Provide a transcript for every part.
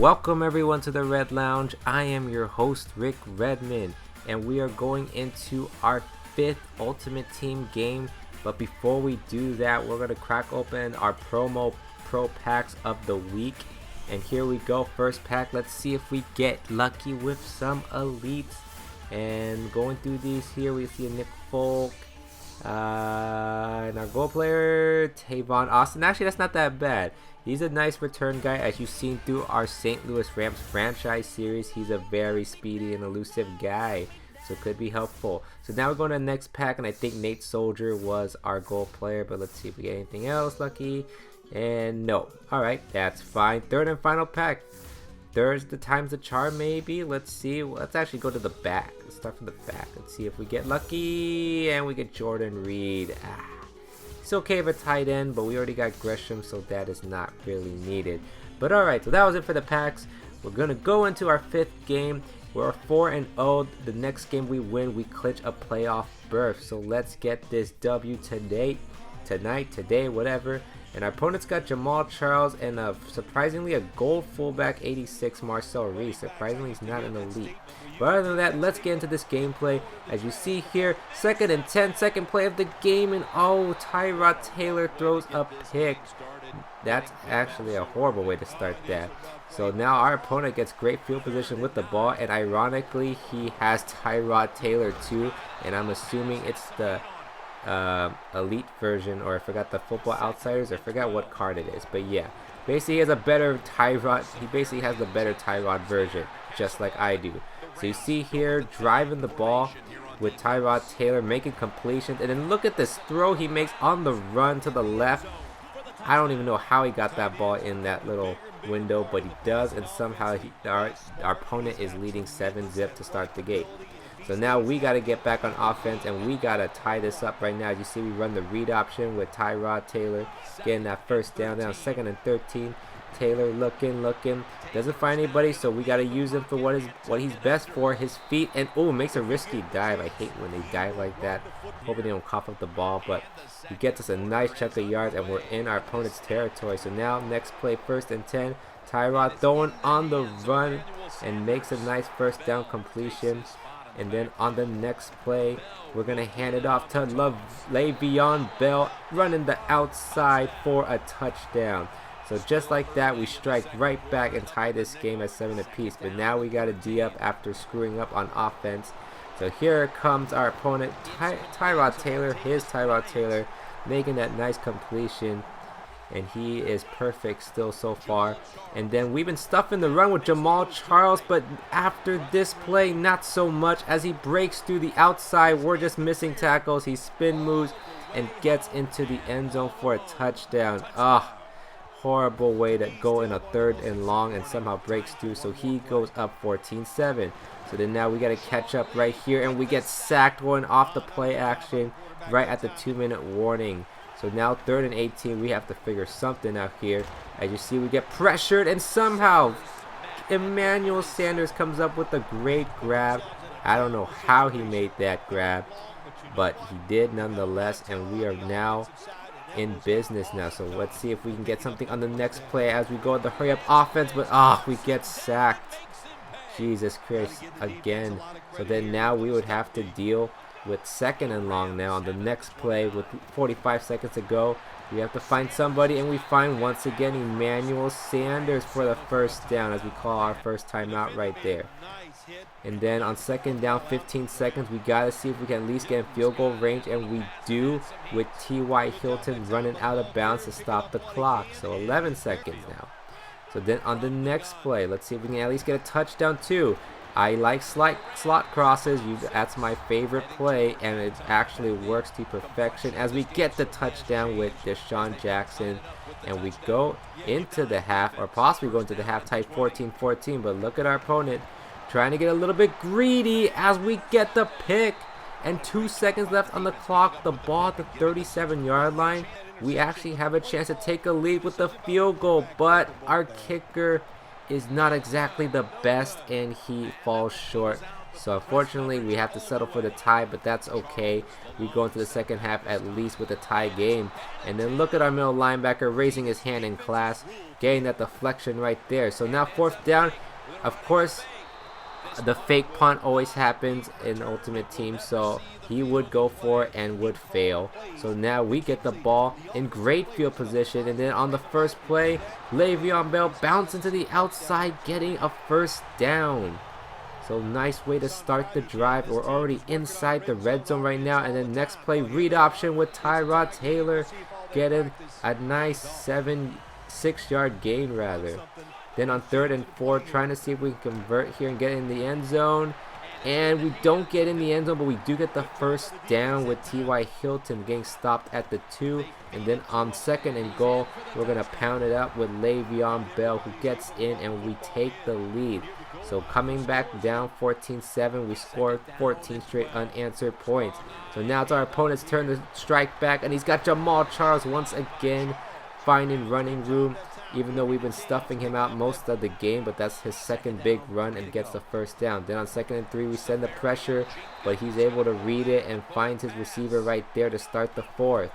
Welcome everyone to the Red Lounge. I am your host Rick Redmond, and we are going into our 5th Ultimate Team game. But before we do that, we're going to crack open our promo pro packs of the week. And here we go, first pack. Let's see if we get lucky with some elites. And going through these here, we see a Nick Folk, and our goal player Tavon Austin. Actually, that's not that bad. He's a nice return guy. As you've seen through our St. Louis Rams franchise series, he's a very speedy and elusive guy, so it could be helpful. So now we're going to the next pack, and I think Nate Soldier was our goal player, but let's see if we get anything else lucky. And no. Alright, that's fine. Third and final pack. There's the times the charm, maybe. Let's see. Let's actually go to the back. Let's start from the back. Let's see if we get lucky. And we get Jordan Reed. It's okay if a tight end, but we already got Gresham, so that is not really needed. But alright, so that was it for the packs. We're going to go into our 5th game. We're 4-0. The next game we win, we clinch a playoff berth. So let's get this W today, whatever. And our opponent's got Jamal Charles and surprisingly a gold fullback 86 Marcel Reese. Surprisingly, he's not an elite. But other than that, let's get into this gameplay. As you see here, 2nd and 10, second play of the game, and oh, Tyrod Taylor throws a pick. That's actually a horrible way to start that. So now our opponent gets great field position with the ball, and ironically, he has Tyrod Taylor too, and I'm assuming it's the elite version, or I forgot the Football Outsiders, I forgot what card it is, but yeah, basically he has a better Tyrod. He basically has the better Tyrod version, just like I do. So you see here, driving the ball with Tyrod Taylor, making completions, and then look at this throw he makes on the run to the left. I don't even know how he got that ball in that little window, but he does, and somehow our opponent is leading 7-zip to start the game. So now we got to get back on offense, and we got to tie this up right now. As you see, we run the read option with Tyrod Taylor, getting that first down. Now 2nd and 13. Taylor looking, doesn't find anybody, so we got to use him for what he's best for, his feet. And oh, makes a risky dive. I hate when they dive like that. Hoping they don't cough up the ball, but he gets us a nice chunk of yards, and we're in our opponent's territory. So now next play, 1st and 10. Tyrod throwing on the run and makes a nice first down completion. And then on the next play, we're going to hand it off to Le'Veon Bell, running the outside for a touchdown. So just like that, we strike right back and tie this game at 7 apiece. But now we got to D up after screwing up on offense. So here comes our opponent, Tyrod Taylor, making that nice completion. And he is perfect still so far. And then we've been stuffing the run with Jamal Charles, but after this play, not so much. As he breaks through the outside, we're just missing tackles. He spin moves and gets into the end zone for a touchdown. Horrible way to go in a 3rd and long and somehow breaks through. So he goes up 14-7. So then now we got to catch up right here, and we get sacked going off the play action right at the 2-minute warning. So now 3rd and 18, we have to figure something out here. As you see, we get pressured, and somehow Emmanuel Sanders comes up with a great grab. I don't know how he made that grab, but he did nonetheless, and we are now in business now. So let's see if we can get something on the next play as we go to the hurry up offense, but we get sacked. Jesus Christ, again. So then now we would have to deal with 2nd and long now on the next play with 45 seconds to go. We have to find somebody, and we find once again Emmanuel Sanders for the first down, as we call our first timeout right there. And then on 2nd down, 15 seconds, we got to see if we can at least get in field goal range, and we do with T.Y. Hilton running out of bounds to stop the clock. So 11 seconds now. So then on the next play, let's see if we can at least get a touchdown too. I like slot crosses. That's my favorite play, and it actually works to perfection as we get the touchdown with Deshaun Jackson. And we go into the half, or possibly go into the half tied 14-14. But look at our opponent trying to get a little bit greedy as we get the pick. And 2 seconds left on the clock. The ball at the 37-yard line. We actually have a chance to take a lead with the field goal, but our kicker is not exactly the best, and he falls short So unfortunately, we have to settle for the tie, but that's okay. We go into the second half at least with a tie game. And then look at our middle linebacker raising his hand in class, getting that deflection right there. So now fourth down. Of course, the fake punt always happens in Ultimate Team, so he would go for it and would fail. So now we get the ball in great field position, and then on the first play, Le'Veon Bell bounced into the outside, getting a first down. So nice way to start the drive. We're already inside the red zone right now, and then next play, read option with Tyrod Taylor, getting a nice 6-yard gain rather. Then on 3rd and 4, trying to see if we can convert here and get in the end zone. And we don't get in the end zone, but we do get the first down with T.Y. Hilton getting stopped at the 2. And then on 2nd and goal, we're going to pound it up with Le'Veon Bell, who gets in, and we take the lead. So coming back down 14-7, we scored 14 straight unanswered points. So now it's our opponent's turn to strike back, and he's got Jamal Charles once again finding running room. Even though we've been stuffing him out most of the game, but that's his second big run and gets the first down. Then on 2nd and 3, we send the pressure, but he's able to read it and finds his receiver right there to start the 4th.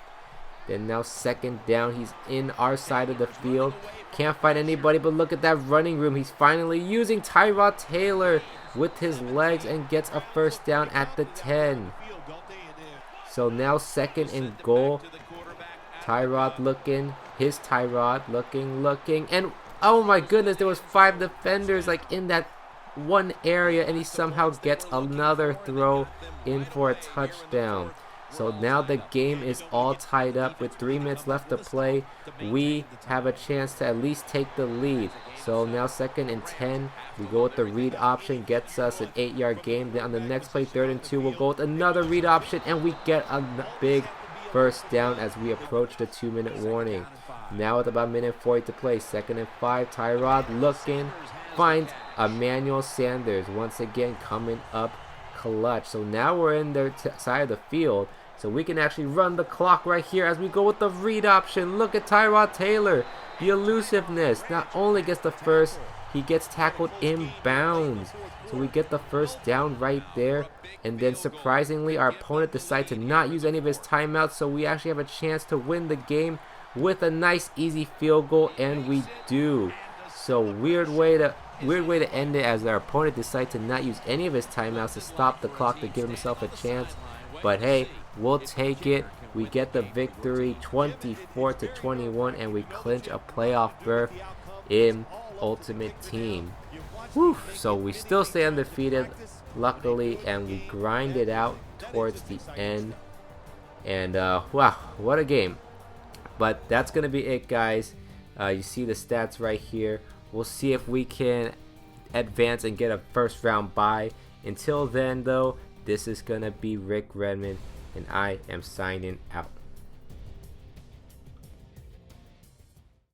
Then now 2nd down, he's in our side of the field. Can't find anybody, but look at that running room. He's finally using Tyrod Taylor with his legs and gets a first down at the 10. So now 2nd and goal. Tyrod looking. His Tyrod looking, and oh my goodness, there was 5 defenders like in that one area, and he somehow gets another throw in for a touchdown. So now the game is all tied up with 3 minutes left to play. We have a chance to at least take the lead. So now 2nd and 10, we go with the read option, gets us an 8-yard gain. Then on the next play, 3rd and 2, we'll go with another read option, and we get a big first down as we approach the 2-minute warning. Now with about 1:40 to play, 2nd and 5, Tyrod looking, finds Emmanuel Sanders once again coming up clutch. So now we're in their side of the field, so we can actually run the clock right here as we go with the read option. Look at Tyrod Taylor, the elusiveness. Not only gets the first, he gets tackled inbounds. So we get the first down right there, and then surprisingly our opponent decides to not use any of his timeouts, so we actually have a chance to win the game with a nice easy field goal, and we do. So weird way to end it, as our opponent decides to not use any of his timeouts to stop the clock to give himself a chance. But hey, we'll take it. We get the victory 24-21, and we clinch a playoff berth in Ultimate Team. Whew. So we still stay undefeated, luckily, and we grind it out towards the end. And wow, what a game. But that's going to be it, guys. You see the stats right here. We'll see if we can advance and get a first round bye. Until then, though, this is going to be Rick Redmond, and I am signing out.